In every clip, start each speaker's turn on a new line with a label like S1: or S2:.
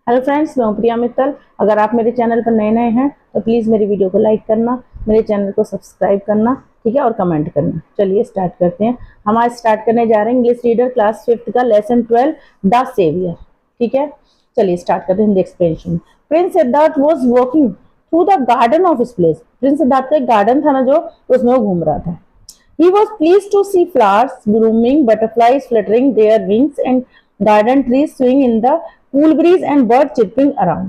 S1: Hello friends, मैं हूं प्रिया मित्तल। अगर आप मेरे चैनल पर नए नए हैं तो प्लीज़ मेरी वीडियो को लाइक करना, मेरे चैनल को सब्सक्राइब करना, ठीक है, और कमेंट करना। चलिए स्टार्ट करते हैं। हम आज स्टार्ट करने जा रहे हैं इंग्लिश रीडर क्लास 5th का लेसन 12 द सेवियर। ठीक है, चलिए स्टार्ट करते हैं Hindi explanation. Prince Siddharth was walking through the garden of his place. Prince Siddharth का एक गार्डन था ना, जो उसमें वो घूम रहा था। He was pleased to see flowers blooming, butterflies fluttering their wings, and garden trees swinging in the cool breeze and birds chirping around.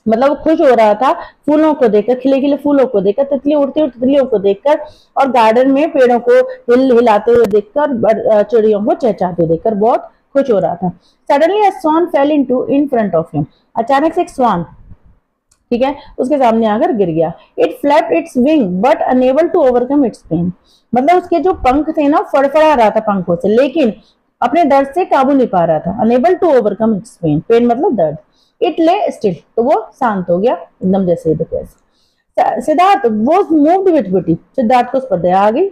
S1: मतलब वो खुश हो रहा था फूलों को देखकर, खिले खिले फूलों को देखकर, तितली उड़ती हुई तितलियों को देखकर, और गार्डन में पेड़ों को हिलाते हुए देखकर, चिड़ियों को चहचहाते हुए देखकर बहुत खुश हो रहा था। Suddenly a swan fell into in front of him. अचानक से एक स्वान, ठीक है, उसके सामने आकर गिर गया। It flapped its wing but unable to overcome its pain. मतलब उसके जो पंख थे ना, फड़फड़ा रहा था पंखों से, लेकिन अपने दर्द से काबू नहीं पा रहा था। Unable to overcome its pain, pain मतलब दर्द। इट ले स्टिल, तो वो शांत हो गया एकदम, जैसे Siddhartha was moved with pity. Siddhartha को उस पर दया आ गई।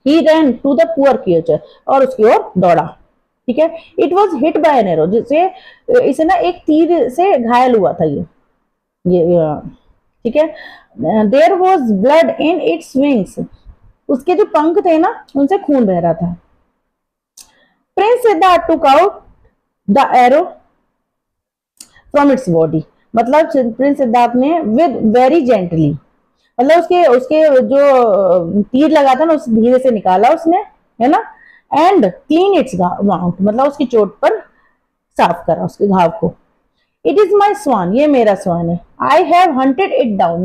S1: He ran to the poor creature, और उसकी ओर दौड़ा। ठीक है, it was hit by an arrow, जिसे इसे ना एक तीर से घायल हुआ था ये। ठीक है, there was blood in its wings, उसके जो पंख थे ना, उनसे खून बह रहा था। Prince Siddharth took out the arrow from its body. मतलब प्रिंस सिद्धार्थ ने विद वेरी जेंटली, मतलब उसके उसके जो तीर लगा था ना, उस धीरे से निकाला उसने, है ना। एंड क्लीन इट्स वाउंड, मतलब उसकी चोट पर साफ करा उसके घाव को। इट इज माई स्वान, ये मेरा स्वान है। I have hunted it down,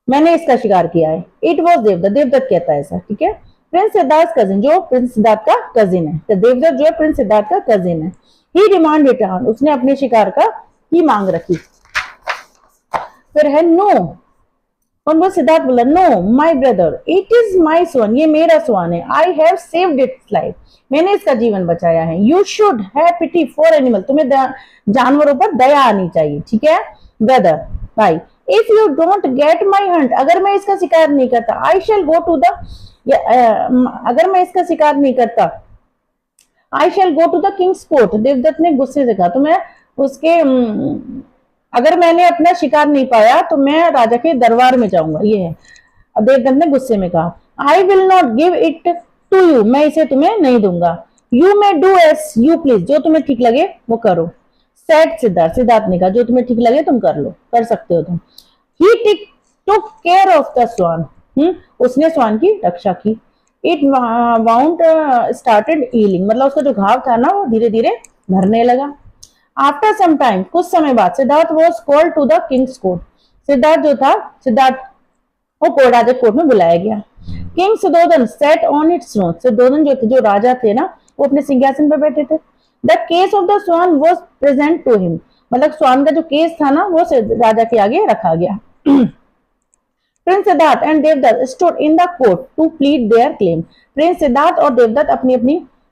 S1: मैंने इसका शिकार किया है। इट वॉज देवदत्त, देवदत्त कहता है ऐसा। ठीक है, प्रिंस सिद्धार्थ कजिन, जो प्रिंस सिद्धार्थ का कजिन है, तो देवदत्त जो है प्रिंस सिद्धार्थ का कजिन है। ही डिमांड रिटर्न, उसने अपने शिकार का की मांग रखी। फिर है नो, और वो सिद्धार्थ बोला no my brother, it is my swan, ये मेरा स्वान है। I have saved its life, मैंने इसका जीवन बचाया है। You should have pity for animal, तुम्हें जानवरों पर दया आनी चाहिए। ठीक है ब्रदर, भाई। If you don't get my hunt, अगर मैं इसका शिकार नहीं करता, I shall go to the, अगर मैं इसका शिकार नहीं करता, I shall go to the king's court. Devdutt ने गुस्से से कहा, तो मैं उसके अगर मैंने अपना शिकार नहीं पाया तो मैं राजा के दरबार में जाऊंगा, ये है। अब देवदत्त ने गुस्से में कहा, I will not give it to you, मैं इसे तुम्हें नहीं दूंगा। You may do as you please, जो तुम्हें ठीक लगे वो करो। सेड सिद्धार्थ, सिद्धार्थ ने कहा, जो तुम्हें ठीक लगे तुम कर लो, कर सकते हो तुम। ही टुक केयर ऑफ द स्वान, उसने स्वान की रक्षा की। इट वाउंड स्टार्टेड हीलिंग, मतलब उसका जो घाव था ना, वो धीरे धीरे भरने लगा। आफ्टर सम टाइम, कुछ समय बाद, Siddhartha was called to the king's court. Siddhartha जो था, सिद्धार्थ को राजा कोर्ट में बुलाया गया। King Suddhodhan sat on its throne, Suddhodhan जो थे, जो राजा थे ना, वो अपने सिंहासन पर बैठे थे। The case of the swan was present to him, मतलब स्वान का जो केस था ना, वो राजा के आगे रखा गया। Prince Siddharth and Devdutt stood in the court to plead their claim. Prince Siddharth और देवदत्त अपने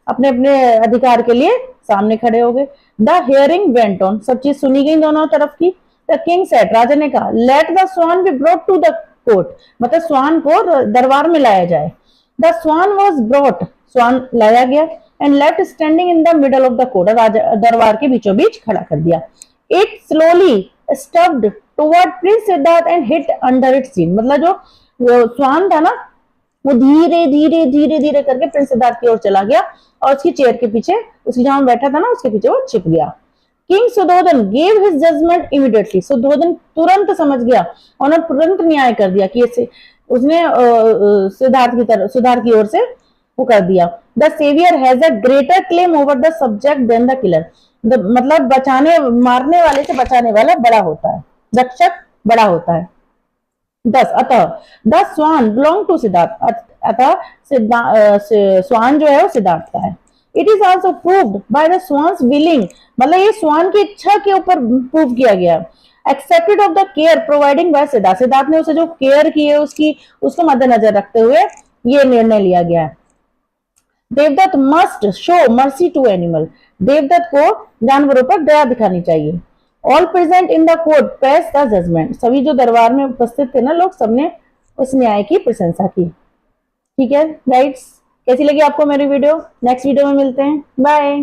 S1: अपने अधिकार के लिए सामने खड़े हो गए। द हियरिंग वेंट ऑन, सब चीज सुनी गई दोनों तरफ की। द किंग सेड, राजा ने कहा, let the swan be brought to the court, मतलब स्वान को दरबार में लाया जाए। The swan was brought, swan लाया गया। And left standing in the middle of the court, राजा दरबार के बीचों बीच खड़ा कर दिया। It slowly stepped toward prince Siddharth and hid under its seat, मतलब जो स्वान था ना, वो धीरे धीरे धीरे धीरे करके प्रिंस सिद्धार्थ की ओर चला गया, और उसकी चेयर के पीछे, उसकी जहां बैठा था ना, उसके पीछे वो छिप गया। King Suddhodhan gave his judgement immediately, Suddhodhan तुरंत समझ गया, उन्होंने तुरंत न्याय कर दिया कि उसने सिद्धार्थ की ओर से वो कर दिया। The saviour has a greater claim over the subject than the killer, मतलब मारने वाले से बचाने वाला बड़ा होता है, रक्षक बड़ा होता है। 10 अतः the swan belong to Siddharth, अतः स्वान जो है वो सिद्धार्थ का है। It is also proved by the swan's willing, मतलब ये स्वान की इच्छा के ऊपर प्रूव किया गया। Accepted of the care providing by Siddharth, Siddharth ने उसे जो केयर की है उसको मद्देनजर रखते हुए ये निर्णय लिया गया है। Devdutt must show mercy to animal, Devdutt को जानवरों पर दया दिखानी चाहिए। All present in the court press the judgement, सभी जो दरबार में उपस्थित थे ना लोग, सबने उस न्याय की प्रशंसा की। ठीक है गाइड्स, कैसी लगी आपको मेरी वीडियो? नेक्स्ट वीडियो में मिलते हैं, बाय।